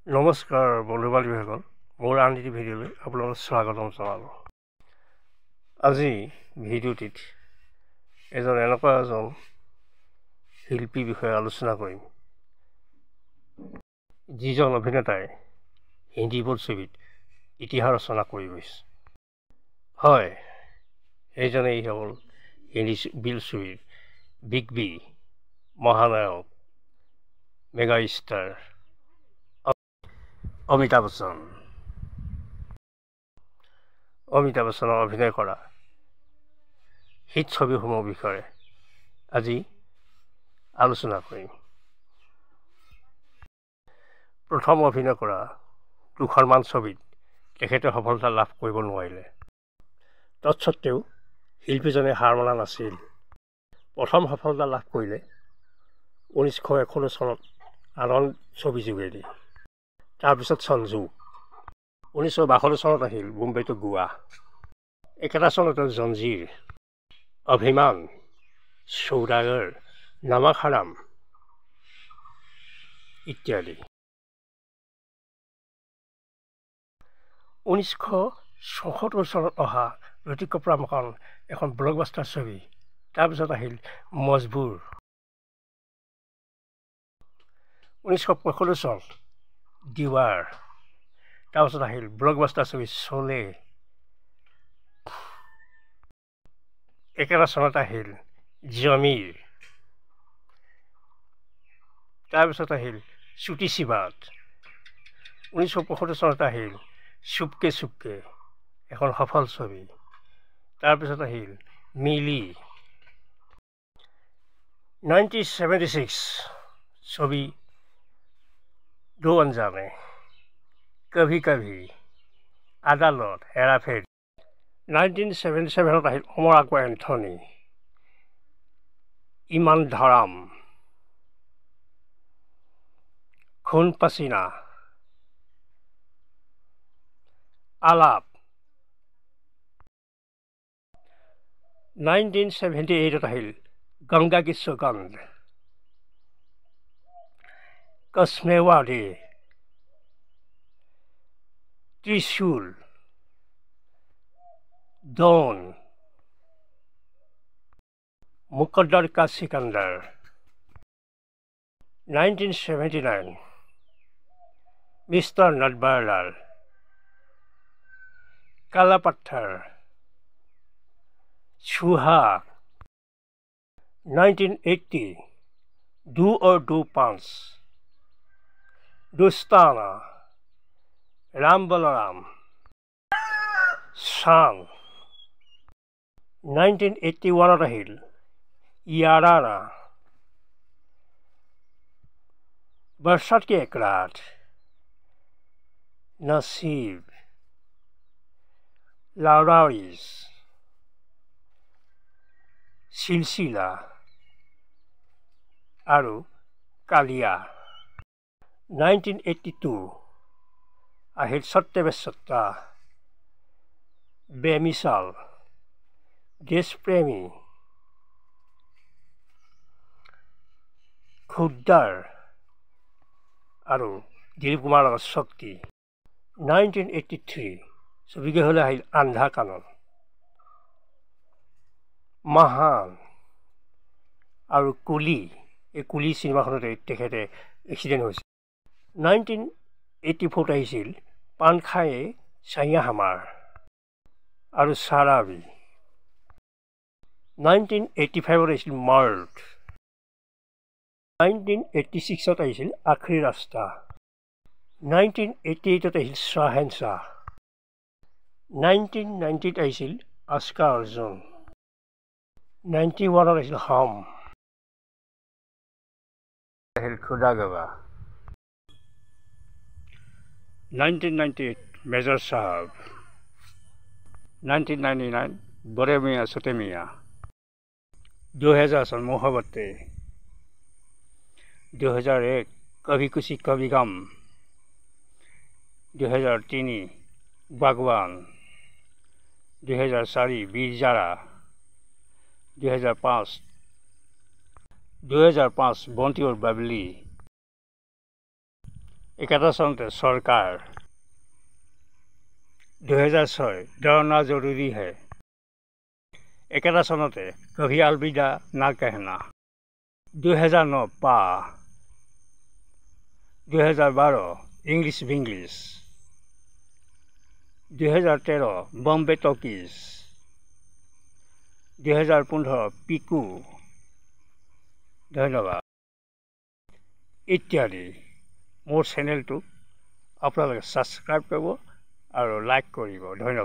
নমস্কাৰ বন্ধু-বান্ধৱীসকল, মোৰ আন এটি ভিডিঅ'লৈ আপোনালোকক স্বাগতম জনালোঁ। আজি ভিডিঅ'টিত এনেকুৱা এজন শিল্পীৰ বিষয়ে আলোচনা কৰিম, যিজন অভিনেতাই হিন্দী বোলছবিত ইতিহাস ৰচনা কৰি গৈছে। হয়, সেইজনেই হ'ল হিন্দী বোলছবিৰ বিগ বি মহানায়ক মেগা ষ্টাৰ অমিতাভ বচ্চন। অমিতাভ বচ্চনৰ অভিনয় কৰা হিট ছবিসমূহৰ বিষয়ে আজি আলোচনা কৰিম। প্ৰথম অভিনয় কৰা দুখনমান ছবিত তেখেতে সফলতা লাভ কৰিব নোৱাৰিলে। তৎসত্ত্বেও শিল্পীজনে হাৰ মনা নাছিল। প্ৰথম সফলতা লাভ কৰিলে 1961 চনত আনন্দ ছবি যোগেদি। তাৰপিছত সঞ্জু। 1962 চনত আহিল বোম্বে টু গোৱা। একেটা চনতে জঞ্জীৰ, অভিমান, সৌদাগৰ, নমক হাৰাম ইত্যাদি। 1974 চনত অহা ৰুটি কপৰাখন এখন ব্লকবাষ্টাৰ ছবি। তাৰপিছত আহিল মজবুৰ। 1975 চনত দিৱাৰ। তাৰপিছত আহিল ব্লকবাষ্টাৰ ছবি চলে। একেটা চনত আহিল জমিৰ। তাৰপিছত আহিল চুটি চিবাত। 1975 চনত আহিল চুপকে চুপকে, এখন সফল ছবি। তাৰপিছত আহিল মিলি। 1976 ছবি দো অনজানে, কভি কভি, আদালত, হেৰাফেৰি। 1977 আহিল অমৰ আকবৰ এন্থনী, ইমান ধৰাম, খুন পাছিনা, আলাপ। 1978 আহিল গংগা কি সুগন্ধ, কসমে ৱাদে, ত্ৰিশূল, ডন, মুকদ্দৰ কা সিকন্দৰ। 1979 মিষ্টাৰ নটবাৰলাল, কালা পাত্থৰ, সুহাগ। 1980 দো और दो पांच, दोस्ताना, राम बलराम, शान। 1981 আহিল याराना, बरसात की एक रात, नसीब, लाउराउरिस, सिलसिला আৰু কালিয়া। 1982 আহিল সত্য বেসত্তা, বেমিসাল, দেশপ্ৰেমী, খুদ্দাৰ আৰু দিলীপ কুমাৰৰ লগত শক্তি। 1983 ছবিকেইখনলৈ আহিল আন্ধা কানন, মহান আৰু কুলি। এই কুলি চিনেমাখনতে তেখেতে এক্সিডেণ্ট হৈছিল। 1984 আহিছিল পান খায়ে ছাইয়া হামাৰ আৰু চাৰাবি। 1985 আহিছিল মৰ্ড। 1986 আহিছিল আখৰি ৰাস্তা। 1988 আহিছিল শ্বাহেনশ্বাহ। 1990 আহিছিল আস্কা অৰ্জুন। 91 আহিছিল হম। আহিল খুদা গৱা। 1998 মেজৰ চাহাব। 1999 বড়ে মিয়া ছোটে মিয়া। 2000 চন মোহব্বতে। 2001 কভি খুশি কভি গম। 2003 বাগৱান। 2004 বীৰ জাৰা। 2005 বন্তি और बबली। একেটা চনতে চৰকাৰ 2006 ডৰনা জৰুৰী হে একেটা চনতে কভি আলবিদা না কেহনা 2009 পা 2012 English Vinglish 2013 Bombay talkies 2015 Piku ধন্যবাদ ইত্যাদি মোৰ চেনেলটো আপোনালোকে ছাবস্ক্ৰাইব কৰিব আৰু লাইক কৰিব ধন্যবাদ।